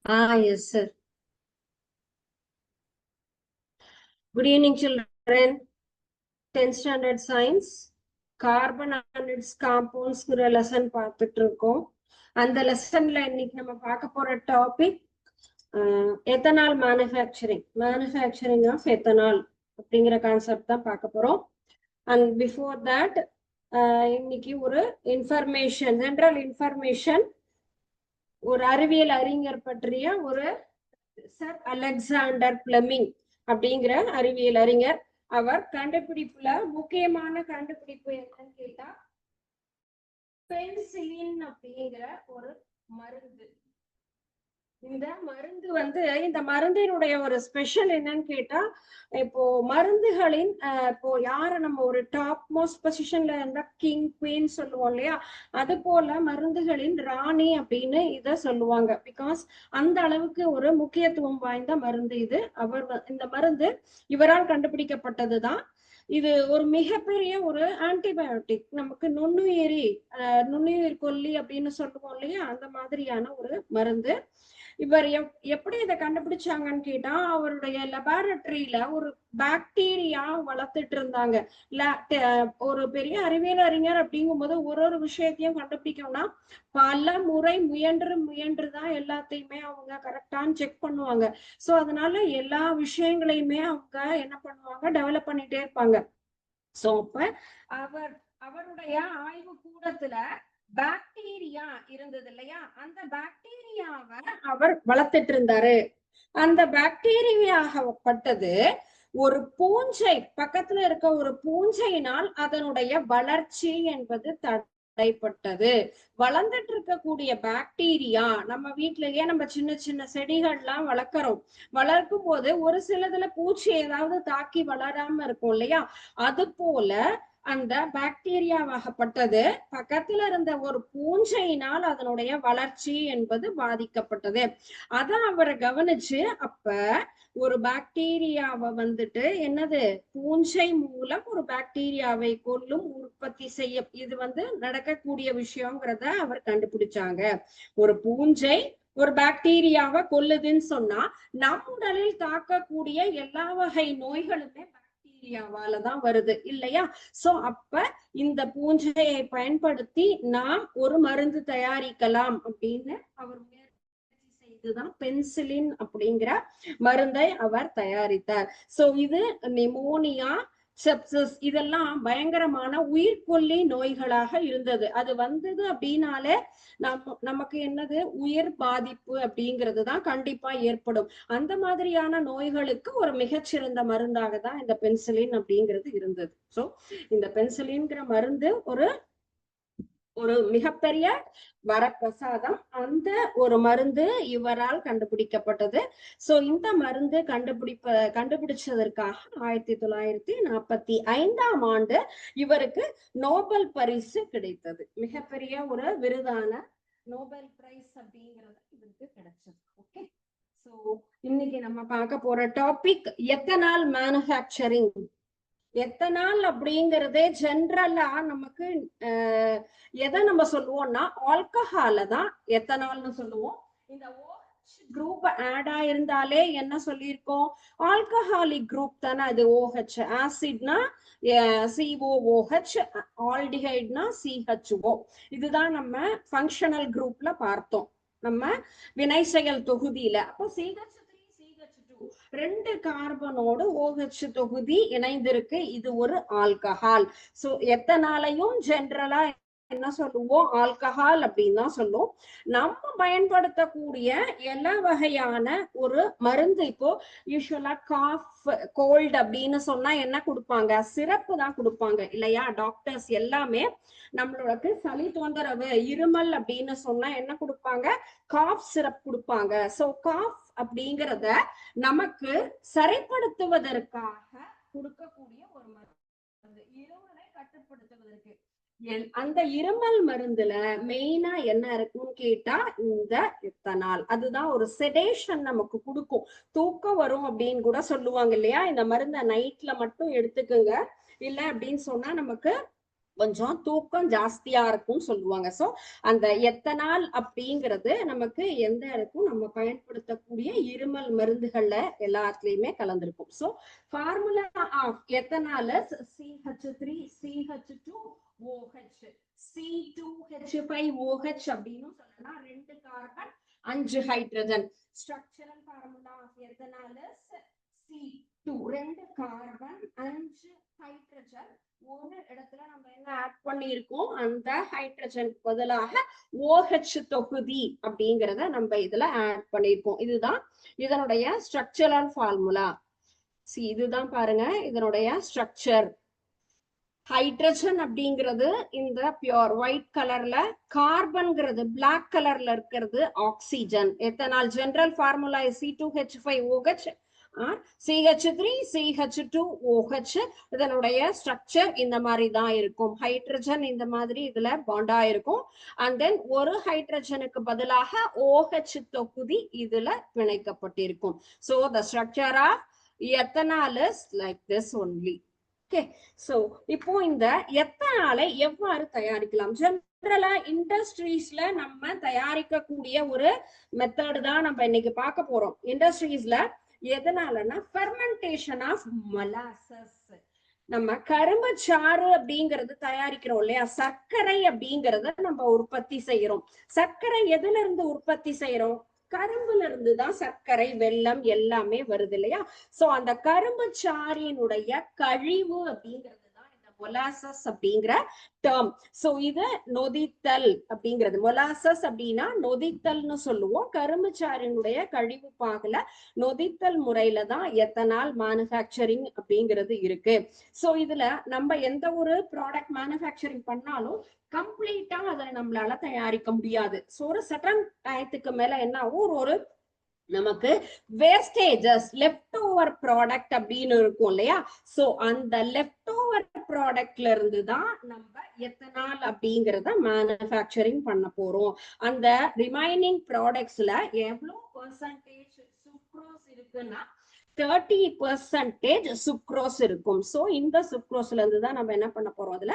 Yes, sir. Good evening, children. 10th standard science. Carbon and its compounds lesson பார்த்துட்டு இருக்கோம். அந்த லெசன்ல இன்னைக்கு நம்ம பார்க்க போற topic ethanol manufacturing of ethanol அப்படிங்கிற கான்செப்ட் தான் பார்க்க போறோம். அண்ட் பிஃபோர் தட் இன்னைக்கு ஒரு இன்ஃபர்மேஷன், ஜெனரல் இன்ஃபர்மேஷன், ஒரு அறிவியல் அறிஞர் பற்றிய ஒரு சர் அலெக்சாண்டர் பிளமிங் அப்படிங்கிற அறிவியல் அறிஞர். அவர் கண்டுபிடிப்புல முக்கியமான கண்டுபிடிப்பு என்னன்னு கேட்டா பென்சிலின் அப்படிங்கிற ஒரு மருந்து. இந்த மருந்தினுடைய ஒரு ஸ்பெஷல் என்னன்னு கேட்டா, இப்போ மருந்துகளின் இப்போ யார நம்ம ஒரு டாப் மோஸ்ட் பொசிஷன்ல இருந்தா கிங் குவீன் சொல்லுவோம் இல்லையா, அது போல மருந்துகளின் ராணி அப்படின்னு இத சொல்லுவாங்க. பிகாஸ் அந்த அளவுக்கு ஒரு முக்கியத்துவம் வாய்ந்த மருந்து இது. இந்த மருந்து இவரால் கண்டுபிடிக்கப்பட்டதுதான். இது ஒரு மிகப்பெரிய ஒரு ஆன்டிபயோட்டிக், நமக்கு நுண்ணுயிர் கொல்லி அப்படின்னு சொல்லுவோம் இல்லையா, அந்த மாதிரியான ஒரு மருந்து. இவர் எப்படி இதை கண்டுபிடிச்சாங்கன்னு கேட்டா, அவருடைய லெபார்டரியில ஒரு பாக்டீரியா வளர்த்துட்டு இருந்தாங்க. ஒரு பெரிய அறிவியல் அறிஞர் அப்படிங்கும் போது ஒரு விஷயத்தையும் கண்டுபிடிக்கணும்னா பல முறை முயன்றுதான் எல்லாத்தையுமே அவங்க கரெக்டான்னு செக் பண்ணுவாங்க. சோ அதனால எல்லா விஷயங்களையுமே அவங்க என்ன பண்ணுவாங்க, டெவலப் பண்ணிட்டே இருப்பாங்க. சோ அப்ப அவருடைய ஆய்வு கூடத்துல பாக்டீரியா இருந்தது இல்லையா, அந்த பாக்டீரியாவை அவர் வளர்த்துட்டு இருந்தாரு. அந்த பாக்டீரியாகப்பட்டது ஒரு பூஞ்சை, பக்கத்துல இருக்க ஒரு பூஞ்சையினால் அதனுடைய வளர்ச்சி என்பது தடைப்பட்டது. வளர்ந்துட்டு இருக்கக்கூடிய பாக்டீரியா, நம்ம வீட்டிலேயே நம்ம சின்ன சின்ன செடிகள்லாம் வளர்க்கும் போது ஒரு சிலதுல பூச்சி ஏதாவது தாக்கி வளராம இருக்கும் இல்லையா, அது போல அந்த பாக்டீரியாவாகப்பட்டது பக்கத்துல இருந்த ஒரு பூஞ்சையினால் அதனுடைய வளர்ச்சி என்பது பாதிக்கப்பட்டது. அத அவரை கவனிச்சு அப்ப ஒரு பாக்டீரியாவை என்னது, பூஞ்சை மூலம் ஒரு பாக்டீரியாவை கொல்லும் உற்பத்தி செய்ய, இது நடக்கக்கூடிய விஷயங்கிறத அவர் கண்டுபிடிச்சாங்க. ஒரு பூஞ்சை ஒரு பாக்டீரியாவை கொல்லுதுன்னு சொன்னா நம் உடலில் தாக்கக்கூடிய எல்லா வகை நோய்களுமே பாக்டீரியாவாலதான் வருது இல்லையா. சோ அப்ப இந்த பூஞ்சையை பயன்படுத்தி நாம் ஒரு மருந்து தயாரிக்கலாம் அப்படின்னு அவர் முயற்சி செய்துதான் பென்சிலின் அப்படிங்கிற மருந்தை அவர் தயாரித்தார். சோ இது நிமோனியா, செப்சிஸ் இதெல்லாம் பயங்கரமான உயிர்கொல்லி நோய்களாக இருந்தது. அது வந்தது அப்படின்னாலே நமக்கு என்னது, உயிர் பாதிப்பு அப்படிங்கிறது தான் கண்டிப்பா ஏற்படும். அந்த மாதிரியான நோய்களுக்கு ஒரு மிகச்சிறந்த மருந்தாக தான் இந்த பென்சிலின் அப்படிங்கிறது இருந்தது. சோ இந்த பென்சிலின்ங்கிற மருந்து ஒரு மிகப்பெரிய வரப்பிரசாதம். அந்த ஒரு மருந்து இவரால் கண்டுபிடிக்கப்பட்டது. சோ இந்த மருந்து கண்டுபிடிச்சதற்காக 1945ஆம் ஆண்டு இவருக்கு நோபல் பரிசு கிடைத்தது. மிகப்பெரிய ஒரு விருதான நோபல் பிரைஸ் அப்படிங்கிறது இவருக்கு கிடைச்சது. ஓகே, சோ இன்னைக்கு நம்ம பார்க்க போற டாபிக் எத்தனால் மேனுஃபேக்சரிங். எத்தனால் அப்படிங்கறதே ஜென்ரலா நமக்கு எதை நம்ம சொல்லுவோம்னா ஆல்கஹால தான் எத்தனால்னு சொல்லுவோம். இந்த OH குரூப் ஆட் ஆயிருந்தாலே என்ன சொல்லியிருக்கோம், ஆல்கஹாலிக் குரூப் தானே அது. OH ஆசிட்னா COOH, ஆல்டிஹைட்னா CHO. இதுதான் நம்ம ஃபங்க்ஷனல் குரூப்ல பார்த்தோம் நம்ம வினை செயல் தொகுதியில. அப்போ CH3 2 கார்பனோடு OH தொகுதி இணைந்திருக்கு, இது ஒரு ஆல்கஹால். சோ எத்தனாலையும் ஜென்ரலா என்ன சொல்லுவோம், ஆல்கஹால் அப்படின்னு தான் சொல்லுவோம். நம்ம பயன்படுத்தக்கூடிய எல்லா வகையான ஒரு மருந்து, இப்போ யூஸ்வலா காஃப் கோல்டு அப்படின்னு சொன்னா என்ன கொடுப்பாங்க, சிரப்பு தான் கொடுப்பாங்க இல்லையா. டாக்டர்ஸ் எல்லாமே நம்மளோட சளி தொந்தரவு, இருமல் அப்படின்னு சொன்னா என்ன கொடுப்பாங்க, காஃப் சிரப் கொடுப்பாங்க. சோ காஃப் அப்படிங்கிறத நமக்கு சரிப்படுத்துவதற்காக கொடுக்கக்கூடிய ஒரு மருந்து, இருமலை கட்டுப்படுத்துவதற்கு. அந்த இருமல் மருந்துல மெயினா என்ன இருக்குன்னு கேட்டா இந்த எத்தனால். அதுதான் ஒரு செடேஷன் நமக்கு கொடுக்கும், தூக்கம் வரும் அப்படின்னு கூட சொல்லுவாங்க இல்லையா. இந்த மருந்தை நைட்ல மட்டும் எடுத்துக்குங்க, இல்ல அப்படின்னு சொன்னா நமக்கு கொஞ்சம் தூக்கம் ஜாஸ்தியா இருக்கும்னு சொல்லுவாங்க. சோ அந்த எத்தனால் அப்படிங்கிறது நமக்கு எந்த இடத்துக்கும் நம்ம பயன்படுத்தக்கூடிய இருமல் மருந்துகள்ல எல்லாத்துலயுமே கலந்திருக்கும். So formula of ethanol CH3CH2OH C2H5OH அப்படின்னு சொல்லலாம். 2 carbon 5 hydrogen. Structural formula of ethanol C2 2 carbon 5 hydrogen. ஒரு இடத்துல நம்ம என்ன ஆட் பண்ணியிருக்கோம், அந்த ஹைட்ரஜன் பதிலாக OH தொகுதி அப்படிங்கிறத நம்ம இதுல ஆட் பண்ணியிருக்கோம். இதுதான் இதனுடைய ஸ்ட்ரக்சரல் ஃபார்முலா. இதுதான் பாருங்க இதனுடைய ஸ்ட்ரக்சர். ஹைட்ரஜன் அப்படிங்கிறது இந்த பியூர் ஒயிட் கலர்ல, கார்பன்ங்கிறது பிளாக் கலர்ல இருக்கிறது oxygen. Ethanol general formula C2H5OH CH3CH2OH. இதனுடைய ஸ்ட்ரக்சர் இந்த மாதிரி தான் இருக்கும். ஹைட்ரஜன் இந்த மாதிரி இதுல பாண்டா இருக்கும். அண்ட் தென் ஒரு ஹைட்ரஜனுக்கு பதிலாக OH தொகுதி இதுல பிணைக்கப்பட்டிருக்கும். So the structure of ethanol is like this only. Okay, so இப்போ இந்த எத்தனாலை எவ்வாறு தயாரிக்கலாம்? ஜெனரலா இண்டஸ்ட்ரீஸ்ல நம்ம தயாரிக்கக்கூடிய ஒரு மெத்தட் தான் நம்ம இன்னைக்கு பார்க்க போறோம். இண்டஸ்ட்ரீஸ்ல எதனாலனா ஃபெர்மெண்டேஷன் ஆஃப் மொலாசஸ். நம்ம கரும்பு சாறு அப்படிங்கறது தயாரிக்கிறோம் இல்லையா, சர்க்கரை அப்படிங்கறத நம்ம உற்பத்தி செய்யறோம். சர்க்கரை எதுல இருந்து உற்பத்தி செய்யறோம்? கரும்புல இருந்து தான் சர்க்கரை, வெல்லம் எல்லாமே வருது இல்லையா. சோ அந்த கரும்பு சாறினுடைய கழிவு அப்படிங்கிறது தான் இந்த மொலாசஸ் அப்படிங்கிற டேர்ம். சோ இது நொதித்தல் அப்படிங்கிறது. மொலாசஸ் அப்படின்னா நொதித்தல்னு சொல்லுவோம். கரும்பு சாறினுடைய கழிவு பாகுல நொதித்தல் முறையில தான் எத்தனால் மேனுஃபேக்சரிங் அப்படிங்கிறது இருக்கு. சோ இதுல நம்ம எந்த ஒரு ப்ராடக்ட் மேனுஃபேக்சரிங் பண்ணாலும் கம்ப்ளீட்டா அதை நம்மளால தயாரிக்க முடியாது. சோ ஒரு சட்டன் டயத்துக்கு மேல என்ன ஆகும், ஒரு நமக்கு வேஸ்டேஜஸ், லெஃப்ட் ஓவர் ப்ராடக்ட் அப்படின்னு இருக்கும் இல்லையா. சோ அந்த லெஃப்ட் ஓவர் ப்ராடக்ட்ல இருந்து தான் நம்ம எத்தனால் அப்படிங்கறத மேனுஃபேக்சரிங் பண்ண போறோம். அந்த ரிமைனிங் ப்ராடக்ட்ஸ்ல எவ்வளவு பெர்சன்டேஜ் சுக்ரோஸ் இருக்குன்னா 30% சுக்ரோஸ் இருக்கும். சோ இந்த சுக்ரோஸ்ல இருந்து தான் நம்ம என்ன பண்ண போறோம், அதுல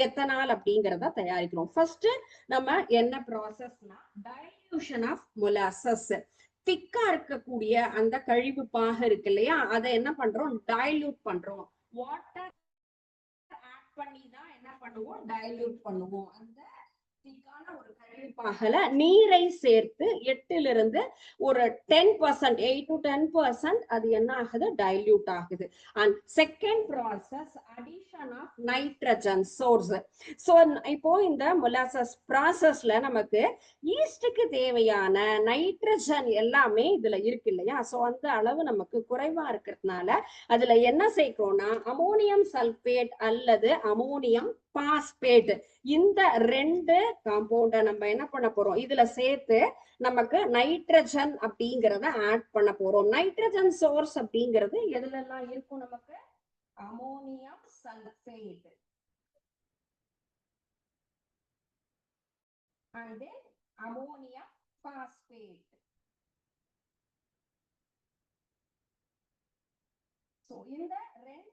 எத்தனால் அப்படிங்கறத தயாரிக்கிறோம். ஃபர்ஸ்ட் நம்ம என்ன ப்ராசஸ்னா டைல்யூஷன் ஆஃப் மொலாசஸ். திக்கா இருக்கக்கூடிய அந்த கழிவு பாக இருக்கு இல்லையா, அதை என்ன பண்றோம், டைல்யூட் பண்றோம். வாட்டர் ஆட் பண்ணி தான் என்ன பண்ணுவோம், டைல்யூட் பண்ணுவோம். அந்த திக்கான ஒரு கழிவுப்பாகல நீரை சேர்த்து 8 இருந்து ஒரு 10%, 8 to 10% அது என்ன ஆகுது, டைல்யூட் ஆகுது. And second process addition of nitrogen source. So இப்போ இந்த மொலாசஸ் ப்ராசஸ்ல நமக்கு ஈஸ்டுக்கு தேவையான நைட்ரஜன் எல்லாமே இதுல இருக்கு இல்லையா. சோ அந்த அளவு நமக்கு குறைவா இருக்கிறதுனால அதுல என்ன சேர்க்கிறோம்னா அமோனியம் சல்பேட் அல்லது அமோனியம் பாஸ்பேட். இந்த 2 காம்பவுண்ட நம்ம என்ன பண்ண போறோம், இதுல சேர்த்து நமக்கு நைட்ரஜன் அப்படிங்கறத ஆட் பண்ண போறோம். நைட்ரஜன் சோர்ஸ் அப்படிங்கிறது எதுல எல்லாம் இருக்கும், நமக்கு ammonium sulphate and then ammonium phosphate. So இந்த ரெண்டு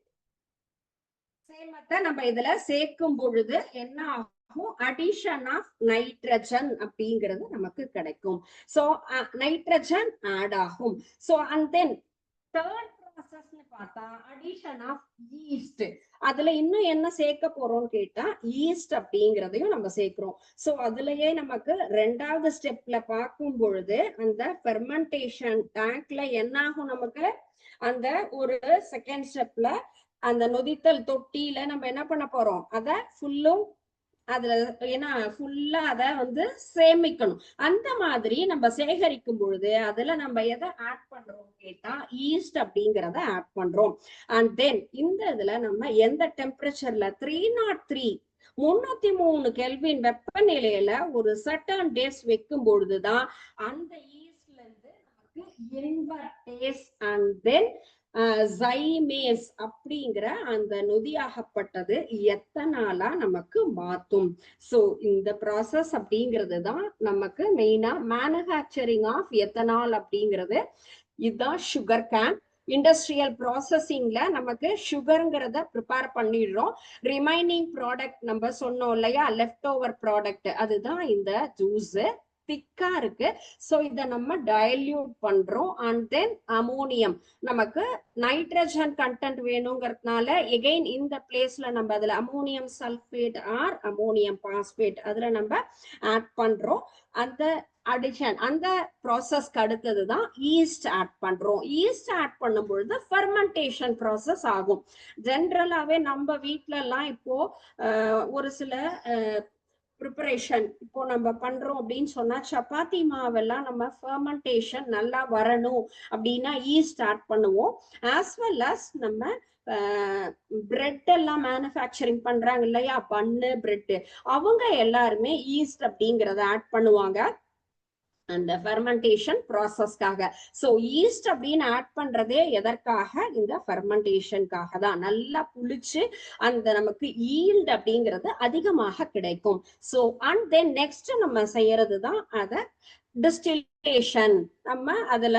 சேர்மத்தை நம்ம இதுல சேர்க்கும் பொழுது என்ன ஆகும், அடிஷன் ஆஃப் நைட்ரஜன் அப்படிங்கிறது நமக்கு கிடைக்கும். சோ நைட்ரஜன் ஆட் ஆகும். சோ அண்ட் தென் தேர்ட் ப்ராசஸ்னு பார்த்தா அடிஷன் ஆஃப் ஈஸ்ட். அதுல இன்னும் என்ன சேர்க்க போறோம்னு கேட்டா ஈஸ்ட் அப்படிங்கிறதையும் நம்ம சேர்க்கிறோம். சோ அதுலயே நமக்கு 2வது ஸ்டெப்ல பார்க்கும் பொழுது அந்த ஃபெர்மெண்டேஷன் டேங்க்ல என்ன ஆகும், நமக்கு அந்த ஒரு செகண்ட் ஸ்டெப்ல அந்த நொதித்தல் தொட்டியில நம்ம என்ன பண்ண போறோம், அத ஃபுல்லும் அதுல ஏன்னா ஃபுல்லா அத வந்து சேமிக்கணும். அந்த மாதிரி நம்ம சேகரிக்கும் பொழுது அதுல நம்ம எதை ஆட் பண்றோம் கேட்டா ஈஸ்ட் அப்படிங்கறத ஆட் பண்றோம். அண்ட் தென் இந்த இதுல நம்ம எந்த டெம்பரேச்சர்ல 303 கெல்வின் வெப்பநிலையில ஒரு சர்டன் டேஸ் வைக்கும் பொழுதுதான் அந்த ஈஸ்ட்ல இருந்து நமக்கு இன்வெர்டேஸ் அண்ட் தென் ஜைமேஸ் அப்படிங்கிற அந்த நொதியாகப்பட்டது எத்தனாலா நமக்கு மாத்தும். சோ இந்த ப்ராசஸ் அப்படிங்கிறது தான் நமக்கு மெயினா மேனுஃபேக்சரிங் ஆஃப் எத்தனால் அப்படிங்கிறது. இதுதான் சுகர் கேன். இண்டஸ்ட்ரியல் ப்ராசஸிங்ல நமக்கு சுகருங்கிறத ப்ரிப்பேர் பண்ணிடுறோம். ரிமைனிங் ப்ராடக்ட் நம்ம சொன்னோம் இல்லையா, லெஃப்ட் ஓவர் ப்ராடக்ட், அதுதான் இந்த ஜூஸ். திக்கா இருக்கு. சோ இத நம்ம டைல்யூட் பண்றோம். அண்ட் தென் அமோனியம், நமக்கு நைட்ரஜன் கண்டென்ட் வேணுங்கிறதுனால எகைன் இந்த பிளேஸ்ல நம்ம அதுல ammonium sulphate or ammonium phosphate அதுல நம்ம ஆட் பண்றோம். அந்த அடிஷன், அந்த ப்ராசஸ்க்கு அடுத்ததுதான் ஈஸ்ட் ஆட் பண்றோம். ஈஸ்ட் ஆட் பண்ணும் பொழுது ஃபெர்மெண்டேஷன் ப்ராசஸ் ஆகும். ஜென்ரலாவே நம்ம வீட்ல எல்லாம் இப்போ ஒரு சில ப்ரிப்பரேஷன் இப்போ நம்ம பண்றோம் அப்படின்னு சொன்னா, சப்பாத்தி மாவெல்லாம் நம்ம ஃபெர்மெண்டேஷன் நல்லா வரணும் அப்படின்னா ஈஸ்ட் ஆட் பண்ணுவோம். ஆஸ் வெல் அஸ் நம்ம பிரெட் எல்லாம் மேனுஃபேக்சரிங் பண்றாங்க இல்லையா, பன்னு பிரெட், அவங்க எல்லாருமே ஈஸ்ட் அப்படிங்கறத ஆட் பண்ணுவாங்க அந்த ஃபெர்மெண்டேஷன் ப்ராசஸ்க்காக. சோ ஈஸ்ட் அப்படின்னு ஆட் பண்றதே எதற்காக, இந்த ஃபெர்மெண்டேஷனுக்காக தான். நல்லா புளிச்சு அந்த நமக்கு ஈல்ட் அப்படிங்கிறது அதிகமாக கிடைக்கும். சோ அண்ட் தென் நெக்ஸ்ட் நம்ம செய்யறது தான் அத டிஸ்டிலேஷன். நம்ம அதுல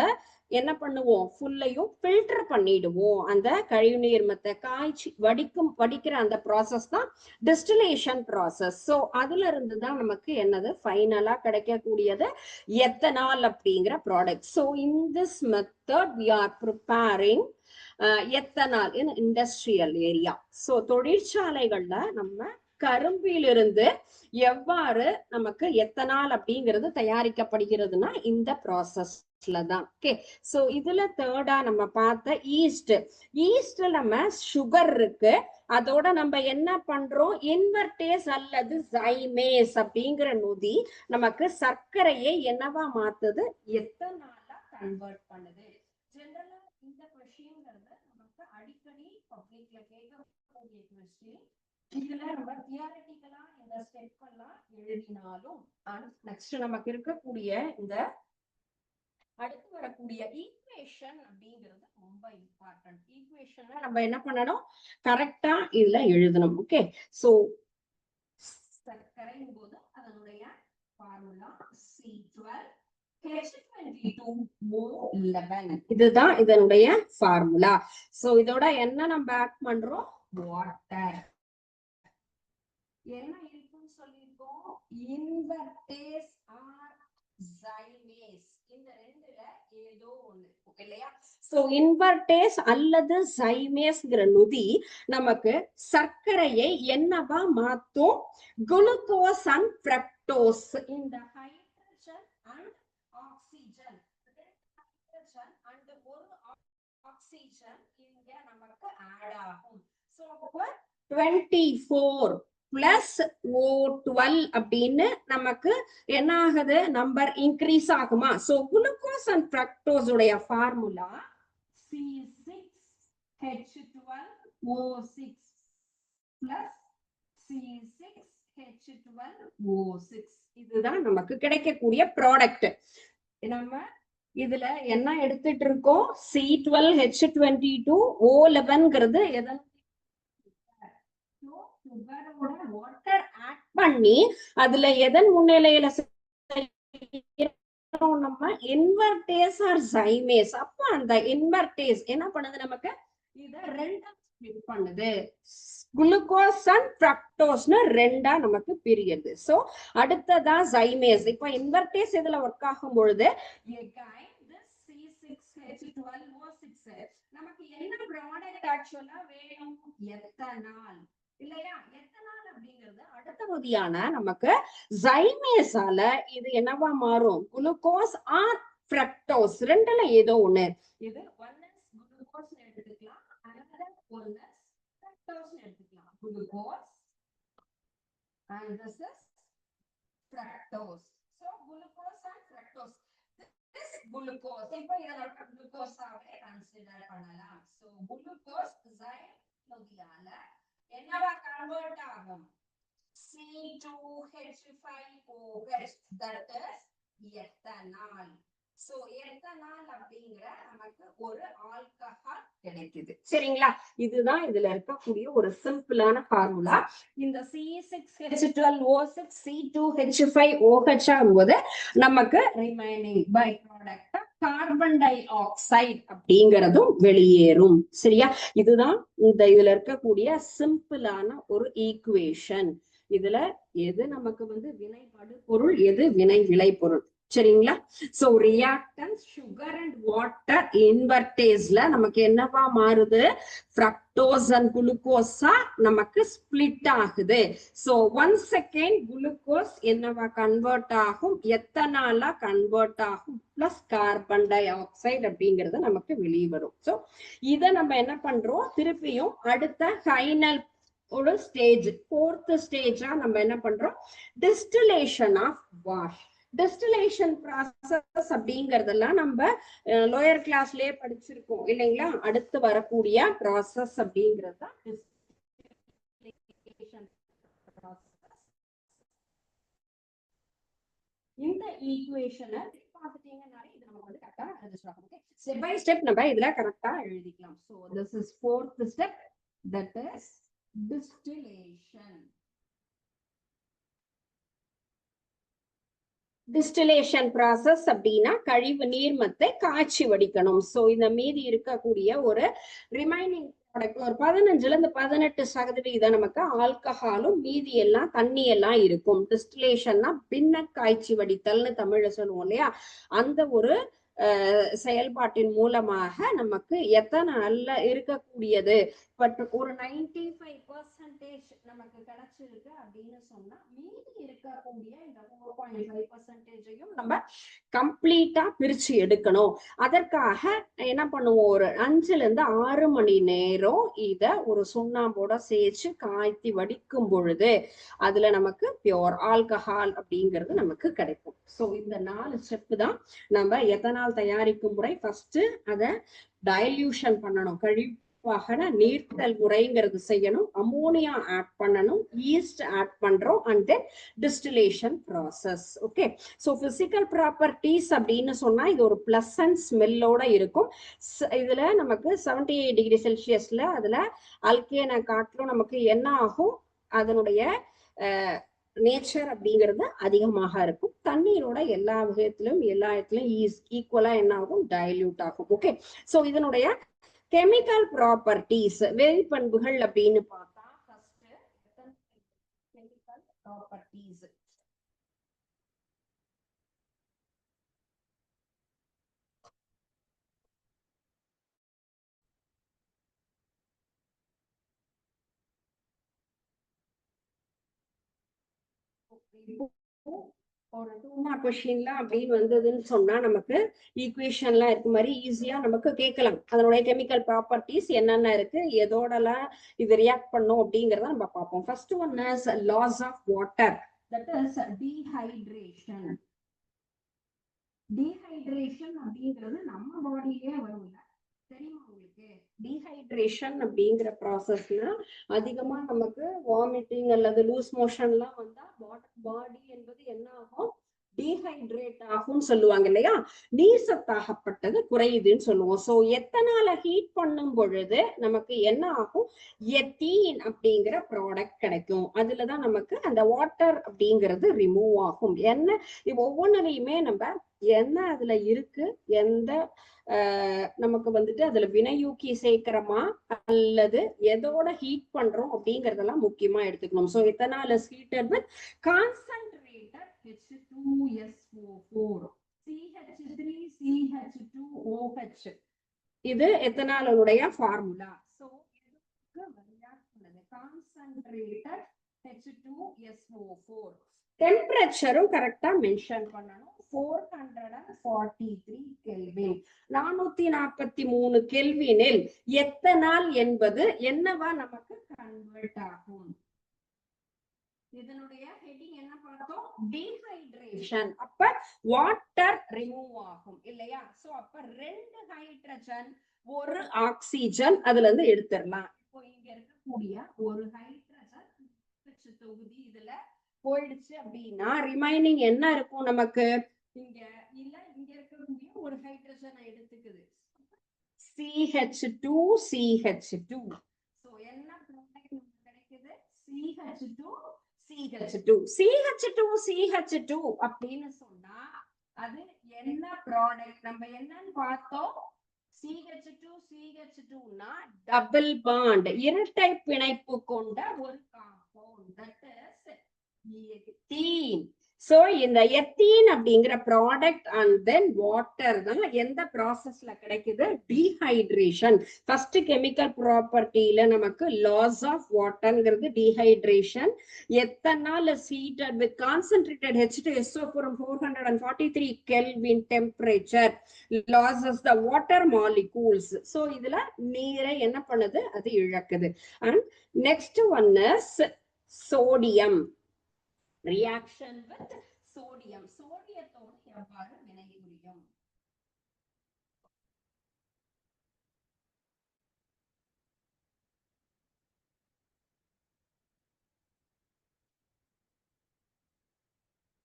என்ன பண்ணுவோம், ஃபுல்லையும் ஃபில்டர் பண்ணிடுவோம். அந்த கழிவுநீர் மத்த காய்ச்சி வடிக்கிற அந்த ப்ராசஸ் தான் டிஸ்டிலேஷன் ப்ராசஸ். ஸோ அதுல இருந்து தான் நமக்கு என்னது ஃபைனலா கிடைக்கக்கூடியது எத்தனால் அப்படிங்கிற product. So in this method we are preparing ethanol in industrial area. So தொழிற்சாலைகள்ல நம்ம கரும்பிலிருந்து எவ்வாறு நமக்கு எத்தனால் அப்படிங்கிறது தயாரிக்கப்படுகிறதுனா இந்த ப்ராசஸ்ல தான். ஓகே, சோ இதுல தேர்டா நம்ம பார்த்த ஈஸ்ட். ஈஸ்ட்ல நம்ம சுகர் இருக்கு, அதோட நம்ம என்ன பண்றோம், இன்வெர்டேஸ் அல்லது ஜைமேஸ் அப்படிங்கிற நொதி நமக்கு சர்க்கரையை என்னவா மாத்துது, எத்தனாலா கன்வெர்ட் பண்ணுது. ஜெனரலா இந்த கொஸ்டின்ங்கிறது நமக்கு அடிக்கடி பப்ளிக்ல கேட்கக்கூடிய கொஸ்டின். இதுல நம்ம தியரிட்டிக்கலா இந்த ஸ்டெப் எல்லாம் எழுதினாலும் நெக்ஸ்ட் நமக்கு இருக்கக்கூடிய இந்த அடுத்து வரக்கூடிய ஈக்குவேஷன் அப்படிங்கிறது ரொம்ப இம்பார்ட்டன்ட். ஈக்குவேஷன்ல நம்ம என்ன பண்ணணும், கரெக்டா இதுல எழுதணும். ஓகே, சோ சர்க்கரையின் போது அதனுடைய ஃபார்முலா C12H22O11, இதுதான் இதனுடைய ஃபார்முலா. சோ இதோட என்ன நம்ம ஆட் பண்றோம், வாட்டர். என்ன இருக்குன்னு சொல்லிருக்கோம், இன்வெர்டேஸ் ஆர் ஜைமேஸ், இந்த ரெண்டுல ஏதோ ஒண்ணு. ஓகே இல்லையா? சோ இன்வெர்டேஸ் அல்லது ஜைமேஸ்ங்கிற நொதி நமக்கு சர்க்கரையை என்னவா மாத்தும், குளுக்கோஸ் அண்ட் ஃப்ரக்டோஸ். இந்த hydrogen and oxygen, hydrogen and ஒரு ஆக்சிஜன் இங்க நமக்கு ஆட் ஆகும். சோ 24 பிளஸ் O12 அப்படின்னு நமக்கு என்ன ஆகுது, நம்பர் இன்க்ரீஸ் ஆகுமா. சோ குளுக்கோஸ் அண்ட் ஃப்ரக்டோஸ் உடைய ஃபார்முலா C6H12O6 பிளஸ் C6H12O6, இதுதான் நமக்கு கிடைக்கக்கூடிய ப்ராடக்ட். நம்ம இதுல என்ன எடுத்துட்டு இருக்கோம், C12H22O11ங்கிறது எதன் வாட்டர் ஆட் பண்ணி அதுல எதன் முன்னிலையில நம்ம இன்வெர்டேஸ் ஆர் ஜைமேஸ். அப்ப அந்த இன்வெர்டேஸ் என்ன பண்ணுது, நமக்கு இத ரெண்டா ஸ்ப்ளிட் பண்ணுது. குளுக்கோஸ் அண்ட் ஃப்ரக்டோஸ்னு ரெண்டா நமக்கு பிரியுது. சோ அடுத்ததா ஜைமேஸ். இப்ப இன்வெர்டேஸ் இதுல ஒர்க் ஆகும் பொழுது C6H12O6 நமக்கு என்ன ப்ராடக்ட் ஆக்சுவலா வேணும், எத்தனால் இல்லையா. எத்தனால் அப்படிங்கிறது அடுத்த நொதியான நமக்கு ஜைமேஸால இது என்னவா மாறும், குளுக்கோஸ் ஆர் ஃப்ரக்டோஸ், ரெண்டுல ஏதோ ஒண்ணு. இது ஒன் இஸ் குளுக்கோஸ் எடுத்துக்கலாம், another one is fructose எடுத்துக்கலாம். Glucose and this is fructose. So glucose and fructose, this glucose இப்போ இதோட குளுக்கோஸாவே கன்சிடர் பண்ணலாம். So glucose ஜைம் நொதியால என்னவா கன்வெர்ட் ஆகும், C2H5OH, that is ethanol. So ethanol அப்படிங்கிற நமக்கு ஒரு ஆல்கஹால் கிடைக்குது. சரிங்களா, இதுதான் இதுல இருக்கக்கூடிய ஒரு சிம்பிளான ஃபார்முலா. இந்த C6H12O6 C2H5OH ஆகும்போது நமக்கு remaining by product carbon dioxide அப்படிங்கிறதும் வெளியேறும். சரியா? இதுதான் இதுல இருக்கக்கூடிய சிம்பிளான ஒரு ஈக்குவேஷன். இதுல எது நமக்கு வினைபடு பொருள், எது வினை விளைபொருள். சரிங்களா? So reactants sugar and water இன்வெர்டேஸ்ல நமக்கு என்னவா மாறுது? ஃப்ரக்டோஸ் அண்ட் குளுக்கோஸா நமக்கு ஸ்பிளிட் ஆகுது. சோ 1 செகண்ட் குளுக்கோஸ் என்னவா கன்வெர்ட் ஆகும்? எத்தனாலா கன்வெர்ட் ஆகும். பிளஸ் கார்பன் டை ஆக்சைடு அப்படிங்கிறது நமக்கு வெளியே வரும். சோ இதை நம்ம என்ன பண்றோம்? திருப்பியும் அடுத்த ஃபைனல் ஒரு ஸ்டேஜ், 4th ஸ்டேஜா நம்ம என்ன பண்றோம்? Distillation of wash. Distillation process அப்படிங்கறதெல்லாம் நம்ம லோயர் கிளாஸ்லயே படிச்சிருக்கோம் இல்லைங்களா? அடுத்து வரக்கூடிய ப்ராசஸ் அப்படிங்கிறது தான் டிஸ்டிலேஷன் ப்ராசஸ். இந்த ஈக்குவேஷனை பார்த்துட்டீங்கன்னாலே இது நமக்கு கரெக்டா ரெஜிஸ்டர் ஆகும். ஓகே, ஸ்டெப் பை ஸ்டெப் நம்ம இதுல கரெக்டா எழுதிக்கலாம். So this is 4th step, that is distillation. Distillation process அப்படின்னா கழிவு நீர்மத்தை காய்ச்சி வடிக்கணும். சோ இந்த மீதி இருக்கக்கூடிய ஒரு ரிமைனிங் ப்ராடக்ட் ஒரு 15% நமக்கு ஆல்கஹாலும் மீதி எல்லாம் தண்ணி எல்லாம் இருக்கும். டிஸ்டிலேஷன்னா பின்ன காய்ச்சி வடித்தல்னு தமிழ்ல சொல்லுவோம் இல்லையா? அந்த ஒரு செயல்பாட்டின் மூலமாக நமக்கு எத்தனால்ல இருக்கக்கூடியது பட் ஒரு 95% நமக்கு கிடைச்சிருக்கு அப்படின்னு சொன்னா மீதி இருக்கக்கூடிய இந்த 4.5%ஐயும் நம்ம கம்ப்ளீட்டா பிரிச்சு எடுக்கணும். அதற்காக என்ன பண்ணுவோம்? ஒரு 5 to 6 மணி நேரம் இத ஒரு சுண்ணாம்போட சேர்த்து காய்ச்சி வடிக்கும் பொழுது அதுல நமக்கு பியோர் ஆல்கஹால் அப்படிங்கிறது நமக்கு கிடைக்கும். சோ இந்த 4 ஸ்டெப் தான் நம்ம எத்தனால் தயாரிக்கும் முறை. ஃபர்ஸ்ட் அதை டைல்யூஷன் பண்ணணும், நீர்த்தல் முறைங்கிறது செய்யணும், அமோனியா ஆட் பண்ணணும், ஈஸ்ட் ஆட் பண்றோம், and then distillation process. Okay, so physical properties அப்படின்னு சொன்னா இது ஒரு பிளசன்ட் ஸ்மெல்லோட இருக்கும். இதுல நமக்கு 78 டிகிரி செல்சியஸ்ல அதுல அல்கேனை காட்டிலும் நமக்கு என்ன ஆகும்? அதனுடைய நேச்சர் அப்படிங்கிறது அதிகமாக இருக்கும். தண்ணீரோட எல்லா வகையத்திலும் எல்லா இடத்துலயும் ஈக்குவலா என்ன ஆகும்? டைல்யூட் ஆகும். ஓகே, சோ இதனுடைய கெமிக்கல் ப்ராப்பர்ட்டிஸ், வேதிப்பண்புகள் அப்படின்னு பார்த்தா ஃபர்ஸ்ட் கெமிக்கல் ப்ராப்பர்ட்டிஸ். ஒரு 2 மார்க் கொஸ்டின்ல அப்படின்னு வந்ததுன்னு சொன்னா நமக்கு ஈக்குவேஷன்லாம் இருக்கு மாதிரி ஈஸியா நமக்கு கேட்கலாம். அதனுடைய கெமிக்கல் ப்ராப்பர்ட்டிஸ் என்னென்ன இருக்கு, எதோடலாம் இது ரியாக்ட் பண்ணும் அப்படிங்கறத நம்ம பார்ப்போம். First one is loss of water, that is dehydration. Dehydration அப்படிங்கிறது நம்ம பாடியிலே வரும்ல, தெரியுமா உங்களுக்கு? டீஹைட்ரேஷன் அப்படிங்கிற ப்ராசஸ்ல அதிகமா நமக்கு வாமிட்டிங் அல்லது லூஸ் மோஷன்லாம் வந்தா பாடி என்பது என்ன ஆகும்? டீஹைட்ரேட் ஆகும் சொல்லுவாங்க இல்லையா? நீர் சத்தாகப்பட்டது குறையுதுன்னு சொல்லுவோம். சோ எத்தனால ஹீட் பண்ணும் பொழுது நமக்கு என்ன ஆகும்? எத்தீன் அப்படிங்கிற ப்ராடக்ட் கிடைக்கும். அதுலதான் நமக்கு அந்த வாட்டர் அப்படிங்கிறது ரிமூவ் ஆகும். என்ன ஒவ்வொன்றையுமே நம்ம என்ன அதுல இருக்கு, எந்த நமக்கு அதுல வினையூக்கி சேர்க்கிறோமா அல்லது எதோட ஹீட் பண்றோம் அப்படிங்கறதெல்லாம் முக்கியமா எடுத்துக்கணும். So ethanol is heated with concentrated H2SO4 CH3CH2OH. இது எத்தனாலுடைய ஃபார்முலா. So concentrated H2SO4. டெம்பரேச்சரும் கரெக்டா மென்ஷன் பண்ணணும். 443 கெல்வின், 443 கெல்வினில் எத்தனால் என்பது என்னவா நமக்கு கன்வெர்ட் ஆகும்? இதனுடைய ஹெட்டிங் என்ன பார்த்தோம்? டீஹைட்ரேஷன். அப்ப வாட்டர் ரிமூவ் ஆகும் இல்லையா? சோ அப்ப 2 ஹைட்ரஜன் 1 ஆக்சிஜன் அதுல இருந்து எடுத்துடலாம். இப்போ இங்க இருக்கக்கூடிய ஒரு ஹைட்ரஜன் தொகுதி இதுல போயிடுச்சு அப்படின்னா ரிமைனிங் என்ன இருக்கும் நமக்கு? இங்க இல்ல, இங்க இருக்கக்கூடிய ஒரு ஹைட்ரஜனை எடுத்துக்குது, CH2CH2. சோ என்ன ப்ராடக்ட் நமக்கு கிடைக்குது? CH2CH2 CH2CH2 அப்படின்னு சொன்னா அது என்ன ப்ராடக்ட் நம்ம என்னன்னு பார்த்தோம். CH2 னா டபுள் பாண்ட், இரட்டை பிணைப்பு கொண்ட ஒரு compound, that is ethene. So இந்த எத்தீன் அப்படிங்கிற ப்ராடக்ட் அண்ட் தென் வாட்டர் தான் எந்த ப்ராசஸ்ல கிடைக்குது, டீஹைட்ரேஷன். ஃபர்ஸ்ட் கெமிக்கல் ப்ராப்பர்ட்டியில நமக்கு லாஸ் ஆஃப் வாட்டர்ங்கிறது dehydration. Ethanol is heated with concentrated H2SO4 443 Kelvin temperature loses the water molecules. So இதுல நீரை என்ன பண்ணுது, அது இழக்குது. And next one is sodium. Reaction with sodium. சோடியத்தோடு எவ்வாறு வினைபுரியும்?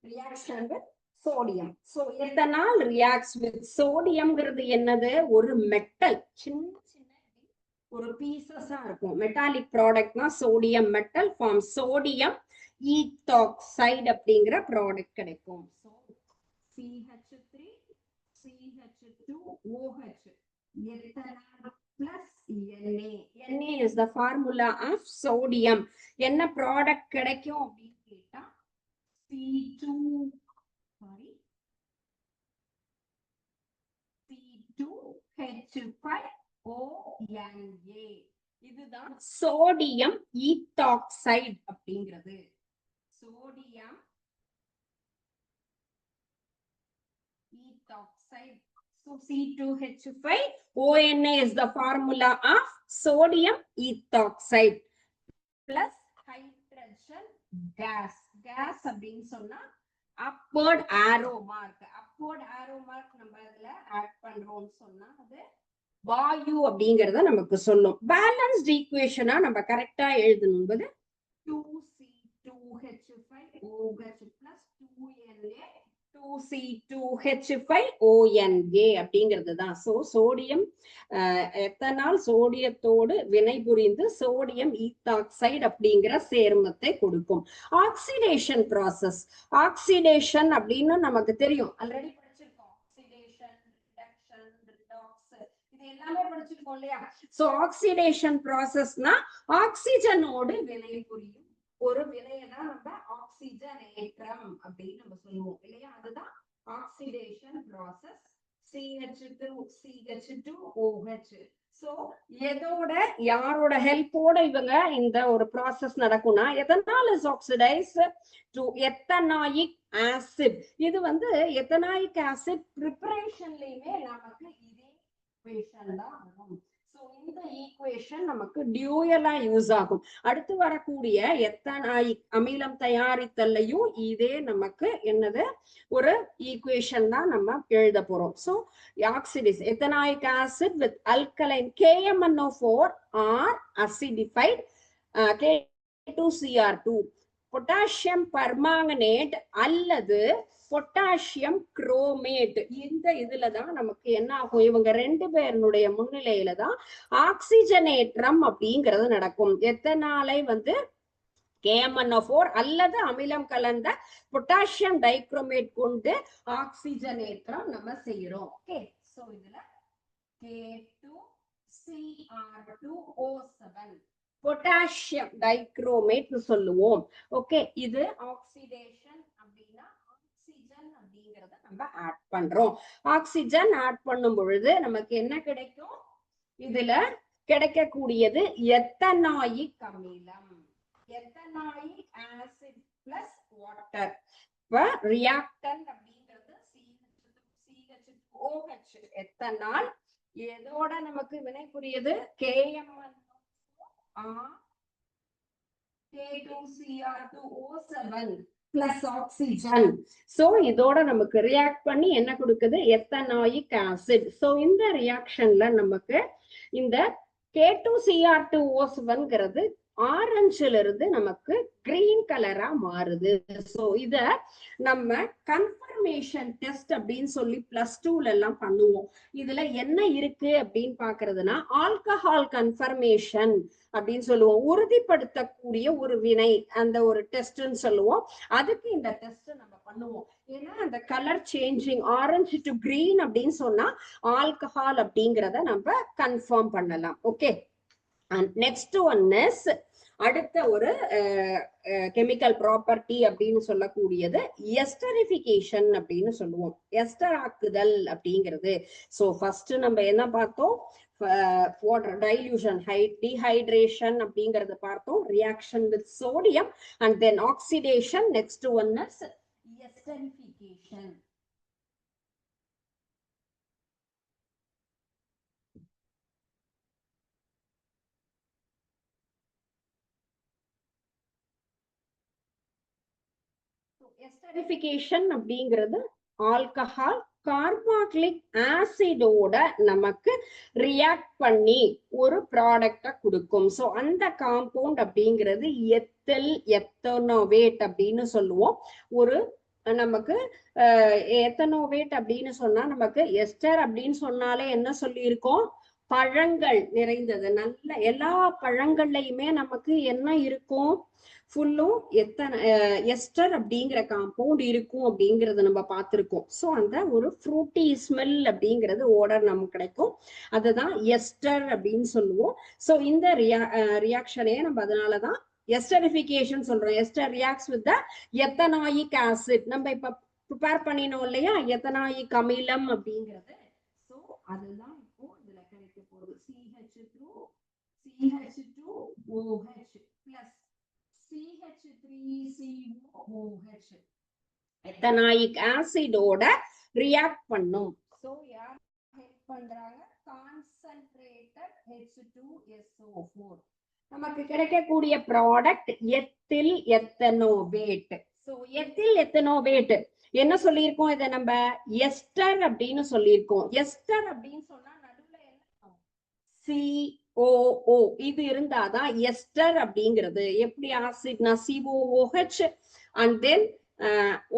Reaction with sodium. So ethanol reacts with sodium என்னது, ஒரு மெட்டல், சின்ன சின்ன ஒரு பீசஸா இருக்கும். மெட்டாலிக் ப்ராடக்ட்னா sodium metal form sodium ethoxide அப்படிங்கிற ப்ராடக்ட் கிடைக்கும். So CH3 CH2OH ethanol plus Na is the formula of sodium. என்ன ப்ராடக்ட் கிடைக்கும் அப்படின்னு கேட்டா C2H5ONA. இதுதான் சோடியம் ஈத்தாக்சைடு அப்படிங்கிறது. Sodium ethoxide. So C2H5ONA is the formula of sodium ethoxide plus hydrogen gas. Gas அப்படின்னு சொன்னா upward arrow mark. upward arrow mark நம்ம அதுல ஆட் பண்றோம்னு சொன்னா அது வாயு அப்படிங்கறத நமக்கு சொல்லும். பேலன்ஸ்ட் ஈக்குவேஷனா நம்ம கரெக்டா எழுதணும். 2C2H5OH plus 2Na 2C2H5ONA அப்படிங்கிறது தான். சோ சோடியம் எத்தனால் சோடியத்தோடு வினைபுரிந்து சோடியம் ஈத்தாக்சைடு அப்படிங்கிற சேர்மத்தை கொடுக்கும். Oxidation process. ஆக்சிடேஷன் அப்படின்னு நமக்கு தெரியும், ஆல்ரெடி படிச்சிருக்கோம். ஆக்சிடேஷன், ரிடக்ஷன், ரிடாக்ஸ் இது எல்லாமே படிச்சிருக்கோம் இல்லையா? சோ ஆக்சிடேஷன் ப்ராசஸ்னா ஆக்சிஜனோடு வினைபுரியும் ஒரு வினையை தான் நம்ம ஆக்சிஜனேற்றம் அப்படின்னு நம்ம சொல்லுவோம் இல்லையா? அதுதான் ஆக்சிடேஷன் ப்ராசஸ். CH2OH. சோ எதோட யாரோட ஹெல்ப்போட இவங்க இந்த ஒரு ப்ராசஸ் நடக்கும்னா எதனால் is oxidise to ethanoic acid. இது வந்து எத்தனாயிக் ஆசிட் ப்ரிப்பரேஷன்லயுமே நமக்கு இதே ஈக்குவேஷன் தான் வரும். இந்த ஈக்குவேஷன் நமக்கு டியூயலா யூஸ் ஆகும். அடுத்து வரக்கூடிய எத்தனாயிக் அமிலம் தயாரித்தல்லையும் இதே நமக்கு என்னது ஒரு ஈக்குவேஷன் தான் நம்ம எழுத போறோம். So oxidise ethanoic acid with alkaline KMnO4 or acidified K2Cr2 potassium permanganate அல்லது பொட்டாசியம் குரோமேட். இந்த இதுலதான் நமக்கு என்ன ஆகும், இவங்க ரெண்டு பேருடைய முன்னிலையில தான் ஆக்சிஜனேற்றம் அப்படிங்கிறது நடக்கும். எத்தனாலை வந்து KMnO4 அல்லது அமிலம் கலந்த பொட்டாசியம் டைக்ரோமேட் கொண்டு ஆக்சிஜனேற்றம் நம்ம செய்யறோம். ஓகே, சோ இதுல K2Cr2O7 பொட்டாசியம் டைக்ரோமேட் சொல்லுவோம். ஓகே, இது ஆக்சிடேஷன் அப்படின்னா ஆக்சிஜன் அப்படிங்கறத நம்ம ஆட் பண்றோம். ஆக்சிஜன் ஆட் பண்ணும் பொழுது நமக்கு என்ன கிடைக்கும், இதுல கிடைக்கக்கூடியது எத்தனாயிக் அமிலம், எத்தனாயிக் ஆசிட் பிளஸ் வாட்டர். இப்ப ரியாக்டன்ட் அப்படிங்கிறது CH2OH எத்தனால் எதோட நமக்கு வினைபுரியுது KMnO4 K2Cr2O7 plus oxygen. So இதோட நமக்கு ரியாக்ட் பண்ணி என்ன கொடுக்குது, எத்தனாயிக் ஆசிட். சோ இந்த ரியாக்ஷன்ல நமக்கு இந்த K2Cr2O7ங்கிறது ஆரஞ்சுல இருந்து நமக்கு கிரீன் கலரா மாறுது. சோ இத நம்ம கன்ஃபர்மேஷன் கன்ஃபர்மேஷன் டெஸ்ட் அப்படின்னு சொல்லி +2ல எல்லாம் பண்ணுவோம். இதுல என்ன இருக்கு அப்படின்னு பாக்குறதுன்னா ஆல்கஹால் கன்ஃபர்மேஷன் அப்படின்னு சொல்லுவோம். உறுதிப்படுத்தக்கூடிய ஒரு வினை, அந்த ஒரு டெஸ்ட்னு சொல்லுவோம். அதுக்கு இந்த டெஸ்ட் நம்ம பண்ணுவோம். ஏன்னா அந்த colour changing orange to green அப்படின்னு சொன்னா ஆல்கஹால் அப்படிங்கிறத நம்ம கன்ஃபார்ம் பண்ணலாம். ஓகே, நெக்ஸ்ட் ஒன் இஸ் அடுத்த ஒரு கெமிக்கல் ப்ராப்பர்ட்டி அப்படின்னு சொல்லக்கூடியது எஸ்டரிஃபிகேஷன் அப்படின்னு சொல்லுவோம். எஸ்டர் ஆக்குதல் அப்படிங்கிறது. ஸோ ஃபர்ஸ்ட் நம்ம என்ன பார்த்தோம்? வாட்டர் டைல்யூஷன், டீஹைட்ரேஷன் அப்படிங்கறத பார்த்தோம். Reaction with sodium and then oxidation. Next one is esterification. Esterification அப்படிங்கிறது ஆல்கஹால் கார்பாக்சிலிக் ஆசிடோட நமக்கு ரியாக்ட் பண்ணி ஒரு ப்ராடக்ட கொடுக்கும். ஸோ அந்த காம்பவுண்ட் அப்படிங்கிறது எத்தில் எத்தனோவேட் அப்படின்னு சொல்லுவோம். ஒரு நமக்கு எத்தனோவேட் அப்படின்னு சொன்னா நமக்கு எஸ்டர் அப்படின்னு சொன்னாலே என்ன சொல்லியிருக்கோம்? பழங்கள் நிறைந்தது. நல்ல எல்லா பழங்கள்லயுமே நமக்கு என்ன இருக்கும்? ஃபுல்லும் எஸ்டர் அப்படிங்கிற காம்பவுண்ட் இருக்கும் அப்படிங்கறத நம்ம பார்த்திருக்கோம். ஸோ அந்த ஒரு ஃப்ரூட்டி ஸ்மெல் அப்படிங்கிறது ஓடர் நமக்கு கிடைக்கும். அதுதான் எஸ்டர் அப்படின்னு சொல்லுவோம். ஸோ இந்த ரியாக்ஷனே நம்ம அதனாலதான் எஸ்டரிஃபிகேஷன் சொல்றோம். Ester reacts with the ethanoic acid. நம்ம இப்ப ப்ரிப்பேர் பண்ணினோம் இல்லையா எத்தனாயிக் அமிலம் அப்படிங்கிறது. ஸோ அதுதான் இப்போ இதுல கிடைக்க போகுது. CH2OH plus CH3COOH எத்தனாயிக் ஆசிடோட ரியாக்ட் பண்ணும். சோ யார் ஹெல்ப் பண்றாங்க? Concentrated H2SO4. நமக்கு கிடைக்கக்கூடிய product ethyl ethanoate. So ethyl ethanoate என்ன சொல்லியிருக்கோம்? இதை நம்ம எஸ்டர் அப்படின்னு சொல்லியிருக்கோம். எஸ்டர் அப்படின்னு சொன்னா நடுவுல என்ன COO இது இருந்தாதான் எஸ்டர் அப்படிங்கிறது. எப்படி ஆசிட்னா COOH and then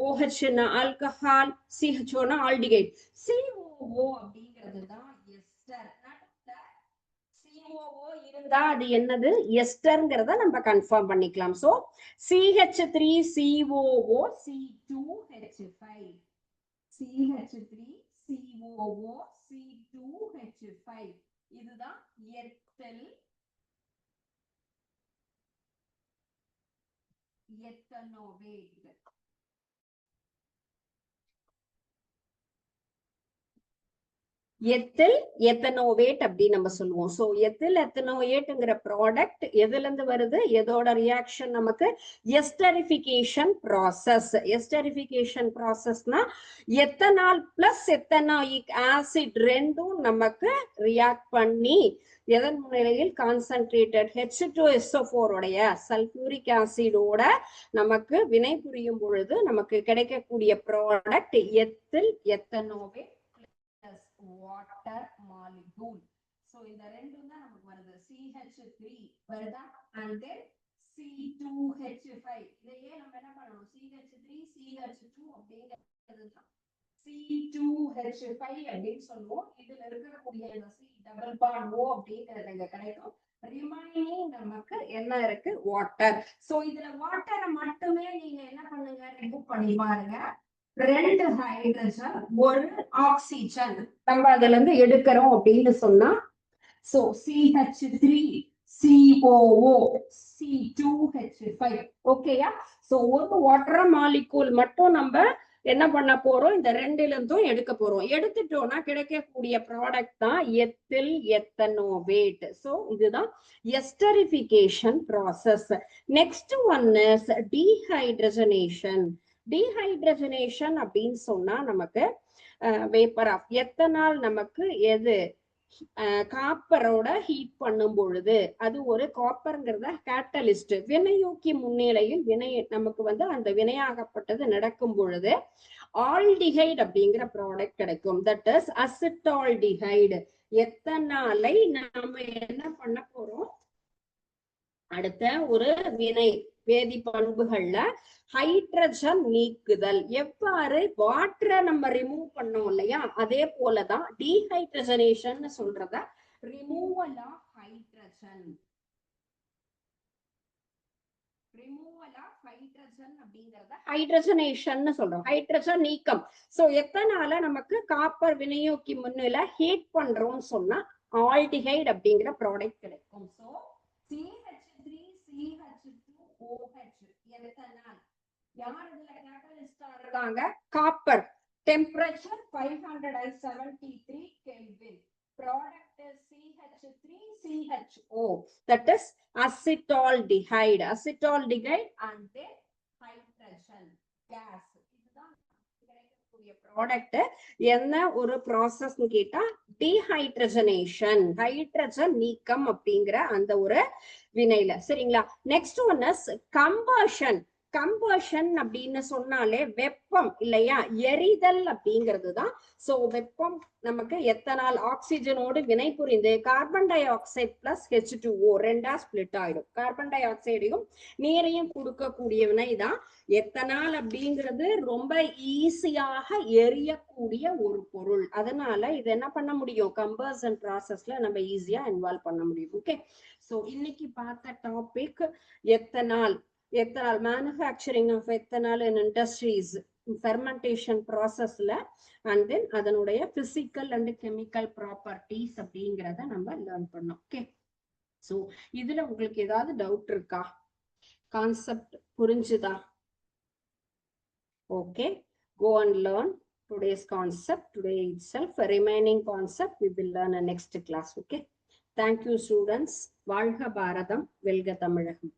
OH alcohol, CHO aldehyde. COO அப்படிங்கிறது தான் எஸ்டர். COO இருந்தா அது என்னது? எஸ்டர்ங்கிறத நம்ம கன்ஃபார்ம் பண்ணிக்கலாம். So CH3COO C2H5 CH3COO C2H5 இதுதான் எத்தில் எத்தனோவேட். எத்தில் எத்தனோவேட் அப்படின்னு நம்ம சொல்லுவோம். சோ எத்தில் எத்தனோவேட்ங்கிற ப்ராடக்ட் எதுல இருந்து வருது? எதோட ரியாக்ஷன்? நமக்கு எஸ்டரிஃபிகேஷன் ப்ராசஸ். எஸ்டரிஃபிகேஷன் ப்ராசஸ்னா எத்தனால் பிளஸ் எத்தனாயிக் ஆசிட் ரெண்டும் நமக்கு ரியாக்ட் பண்ணி எதன் முன்னிலையில்? கான்சன்ட்ரேட்டட் H2SO4 உடைய சல்பூரிக் ஆசிடோட நமக்கு வினை புரியும் பொழுது நமக்கு கிடைக்கக்கூடிய product ethyl ethanoate water molecule. So இந்த ரெண்டும் தான் நமக்கு வருது. CH3 வருதா and then C2H5. இதையே நம்ம என்ன பண்ணணும்? CH3 CH2 அப்படிங்கிறது தான் C2H5 அப்படின்னு சொல்லுவோம். இதுல இருக்கக்கூடிய இந்த C டபுள் பாண்ட் O அப்படிங்கிறது இங்க கிடைக்கும். ரிமைனிங் நமக்கு என்ன இருக்கு? வாட்டர். சோ இதுல வாட்டரை மட்டுமே நீங்க என்ன பண்ணுங்க? ரிமூவ் பண்ணி பாருங்க. 2 ஹைட்ரஜன் 1 ஆக்சிஜன் நம்ம அதுல இருந்து எடுக்கிறோம் அப்படின்னு சொன்னா சோ CH3COO C2H5. ஓகேயா? சோ ஒரு வாட்டர் மாலிகூல் மட்டும் நம்ம என்ன பண்ண போறோம்? இந்த ரெண்டுல இருந்தும் எடுக்க போறோம். எடுத்துட்டோம்னா கிடைக்கக்கூடிய ப்ராடக்ட் தான் எத்தில் எத்தனோவேட். சோ இதுதான் esterification process. Next one is dehydrogenation. Dehydrogenation அப்படின்னு சொன்னா நமக்கு வேப்பர் ஆஃப் எத்தனால் நமக்கு எது காப்பரோட ஹீட் பண்ணும் பொழுது அது ஒரு காப்பர்ங்கிறத கேட்டலிஸ்ட் வினையூக்கி முன்னிலையில் வினை நமக்கு வந்து அந்த வினையாகப்பட்டது நடக்கும் பொழுது ஆல்டிஹைட் அப்படிங்கிற ப்ராடக்ட் கிடைக்கும். That is acetaldehyde. எத்தனாலை நாம என்ன பண்ண போறோம்? அடுத்த ஒரு வினை வேதி பண்புகள்ல ஹைட்ரஜன் நீக்குதல். எவ்வாறு வாட்டரை நம்ம ரிமூவ் பண்ணோம் இல்லையா, அதே போலதான் டீஹைட்ரஜனேஷன் சொல்றத removal of hydrogen. Removal of hydrogen அப்படிங்கறத ஹைட்ரஜனேஷன் சொல்றோம், ஹைட்ரஜன் நீக்கம். சோ எத்தனால நமக்கு காப்பர் வினையூக்கி முன்னில ஹீட் பண்றோம்னு சொன்னா ஆல்டிஹைட் அப்படிங்கிற ப்ராடக்ட் கிடைக்கும். So CH3CH2OH ethanol. யார் இதுல கேட்டலிஸ்டா இருக்காங்க? Copper. Temperature 573 kelvin. Product is CH3CHO, that is acetaldehyde. Acetaldehyde and then hydrogen gas. இதுதான் கிடைக்கக்கூடிய ப்ராடக்ட். என்ன ஒரு ப்ராசஸ் கேட்டா டீஹைட்ரஜனேஷன், ஹைட்ரஜன் நீக்கம் அப்படிங்கிற அந்த ஒரு வினையில. சரிங்களா? Next one is combustion. Combustion அப்படின்னு சொன்னாலே வெப்பம் இல்லையா, எரிதல் அப்படிங்கிறது தான். சோ வெப்பம் நமக்கு எத்தனால் ஆக்சிஜனோடு வினை புரிந்து carbon di oxide plus H2O ரெண்டா ஸ்பிளிட் ஆயிடும். கார்பன் டை ஆக்சைடையும் நீரையும் கொடுக்கக்கூடிய வினை தான் எத்தனால் அப்படிங்கிறது. ரொம்ப ஈஸியாக எரியக்கூடிய ஒரு பொருள். அதனால இது என்ன பண்ண முடியும், கம்பஷன் ப்ராசஸ்ல நம்ம ஈஸியா இன்வால்வ் பண்ண முடியும். ஓகே, சோ இன்னைக்கு பார்த்த topic ethanol. ethanol, manufacturing of ethanol in industries, fermentation processல, and then அதனுடைய physical and chemical properties அப்படிங்கறத நம்ம learn பண்ணோம். ஓகே, சோ இதுல உங்களுக்கு ஏதாவது டவுட் இருக்கா? கான்செப்ட் புரிஞ்சுதா? Okay, go and learn today's concept today itself. Remaining concept we will learn in next class. Okay, thank you students. வாழ்க பாரதம், வெல்க தமிழகம்.